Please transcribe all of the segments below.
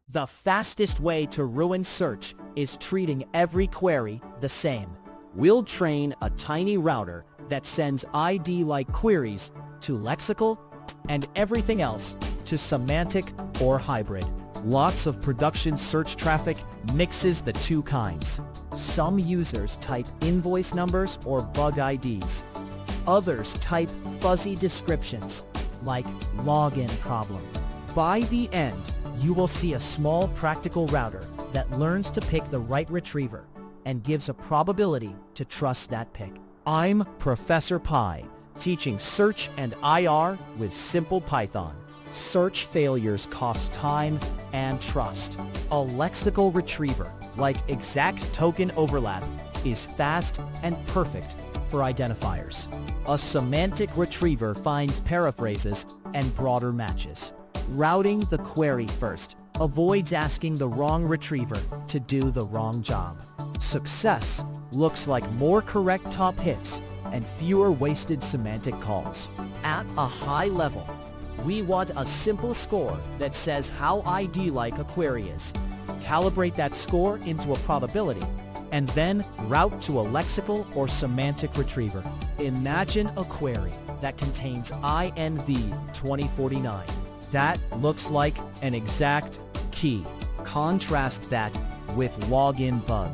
The fastest way to ruin search is treating every query the same. We'll train a tiny router that sends ID-like queries to Lexical and everything else to Semantic or hybrid. Lots of production search traffic mixes the two kinds. Some users type invoice numbers or bug IDs. Others type fuzzy descriptions, like login problem. By the end, you will see a small practical router that learns to pick the right retriever and gives a probability to trust that pick. I'm Professor Pi, teaching search and IR with simple Python. Search failures cost time and trust. A lexical retriever, like exact token overlap, is fast and perfect for identifiers. A semantic retriever finds paraphrases and broader matches. Routing the query first avoids asking the wrong retriever to do the wrong job. Success looks like more correct top hits and fewer wasted semantic calls. At a high level, we want a simple score that says how ID-like a query is. Calibrate that score into a probability, and then route to a lexical or semantic retriever. Imagine a query that contains INV 2049. That looks like an exact key. Contrast that with login bug.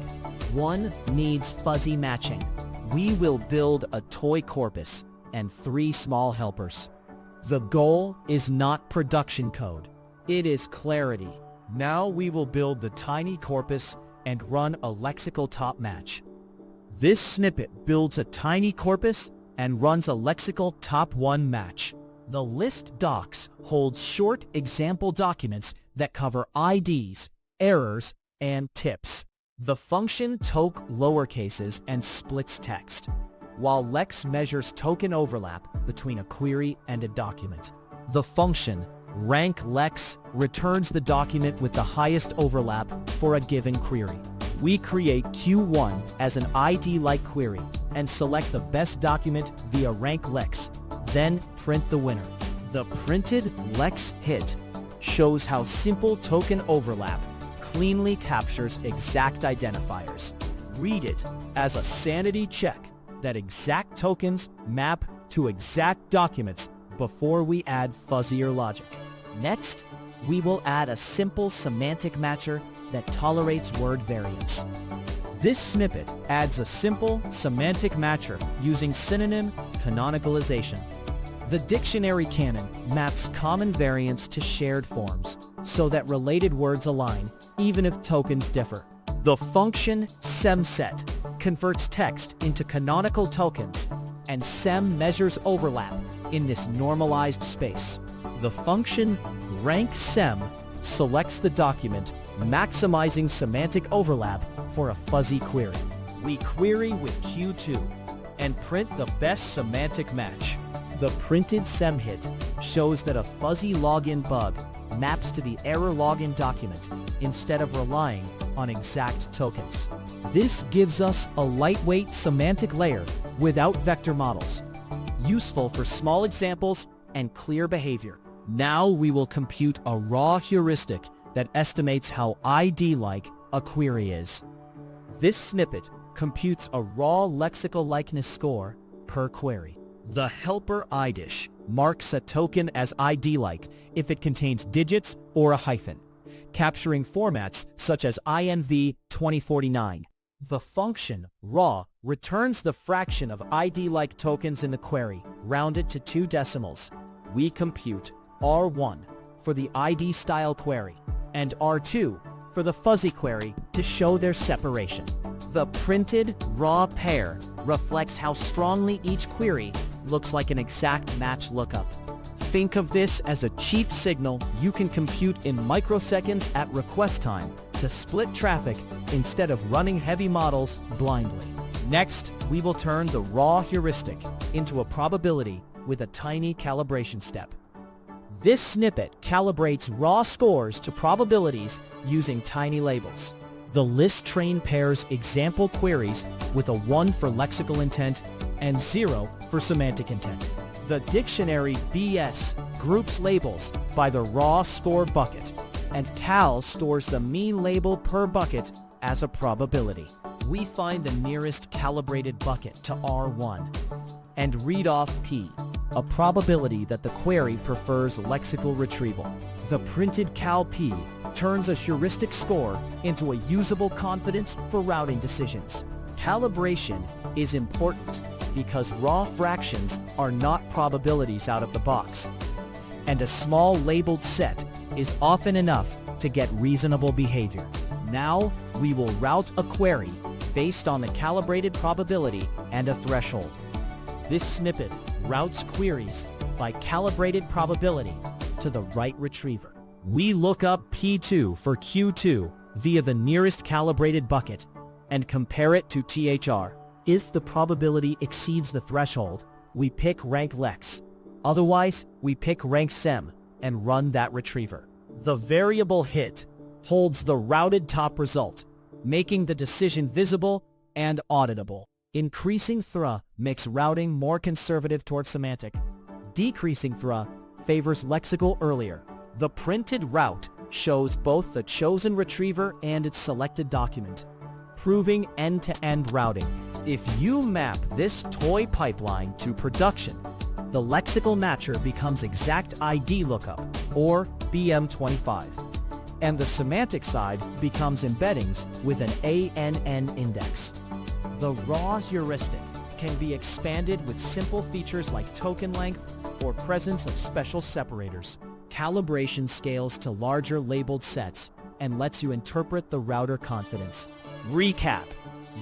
One needs fuzzy matching. We will build a toy corpus and 3 small helpers. The goal is not production code. It is clarity. Now we will build the tiny corpus and run a lexical top match. This snippet builds a tiny corpus and runs a lexical top 1 match. The list docs holds short example documents that cover IDs, errors, and tips. The function toke lowercases and splits text, while lex measures token overlap between a query and a document. The function rankLex returns the document with the highest overlap for a given query. We create Q1 as an ID-like query and select the best document via rankLex, then print the winner. The printed lex hit shows how simple token overlap cleanly captures exact identifiers. Read it as a sanity check that exact tokens map to exact documents before we add fuzzier logic. Next, we will add a simple semantic matcher that tolerates word variants. This snippet adds a simple semantic matcher using synonym canonicalization. The dictionary canon maps common variants to shared forms so that related words align even if tokens differ. The function semSet converts text into canonical tokens, and sem measures overlap in this normalized space. The function rankSem selects the document, maximizing semantic overlap for a fuzzy query. We query with Q2 and print the best semantic match. The printed sem hit shows that a fuzzy login bug maps to the error login document instead of relying on exact tokens. This gives us a lightweight semantic layer without vector models, useful for small examples and clear behavior. Now we will compute a raw heuristic that estimates how ID-like a query is. This snippet computes a raw lexical likeness score per query. The helper IDish marks a token as ID-like if it contains digits or a hyphen, capturing formats such as INV 2049. The function raw returns the fraction of ID-like tokens in the query, rounded to 2 decimals. We compute R1 for the ID style query and R2 for the fuzzy query to show their separation. The printed raw pair reflects how strongly each query looks like an exact match lookup. Think of this as a cheap signal you can compute in microseconds at request time to split traffic instead of running heavy models blindly. Next, we will turn the raw heuristic into a probability with a tiny calibration step. This snippet calibrates raw scores to probabilities using tiny labels. The list train pairs example queries with a 1 for lexical intent and 0 for semantic intent. The dictionary BS groups labels by the raw score bucket. and cal stores the mean label per bucket as a probability. We find the nearest calibrated bucket to R1 and read off P, a probability that the query prefers lexical retrieval. The printed cal P turns a heuristic score into a usable confidence for routing decisions. Calibration is important because raw fractions are not probabilities out of the box, and a small labeled set is often enough to get reasonable behavior. Now, we will route a query based on the calibrated probability and a threshold. This snippet routes queries by calibrated probability to the right retriever. We look up P2 for Q2 via the nearest calibrated bucket and compare it to THR. If the probability exceeds the threshold, we pick rank Lex. Otherwise, we pick rank Sem and run that retriever. The variable hit holds the routed top result, making the decision visible and auditable. Increasing thra makes routing more conservative towards semantic. Decreasing thra favors lexical earlier. The printed route shows both the chosen retriever and its selected document, proving end-to-end routing. If you map this toy pipeline to production, the lexical matcher becomes exact ID lookup, or BM25, and the semantic side becomes embeddings with an ANN index. The raw heuristic can be expanded with simple features like token length or presence of special separators. Calibration scales to larger labeled sets and lets you interpret the router confidence. Recap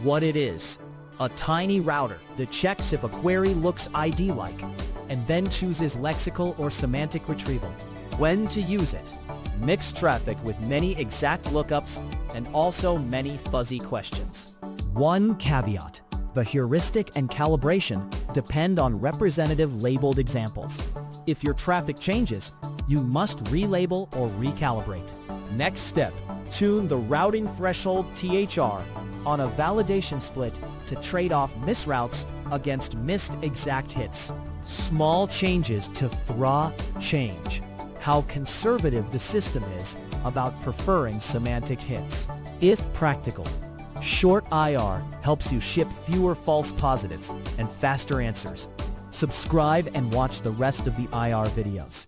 what it is. A tiny router that checks if a query looks ID-like and then chooses lexical or semantic retrieval. When to use it. Mixed traffic with many exact lookups and also many fuzzy questions. One caveat. The heuristic and calibration depend on representative labeled examples. If your traffic changes, you must relabel or recalibrate. Next step. Tune the routing threshold THR on a validation split to trade off misroutes against missed exact hits. Small changes to thra change how conservative the system is about preferring semantic hits. If practical, short IR helps you ship fewer false positives and faster answers. Subscribe and watch the rest of the IR videos.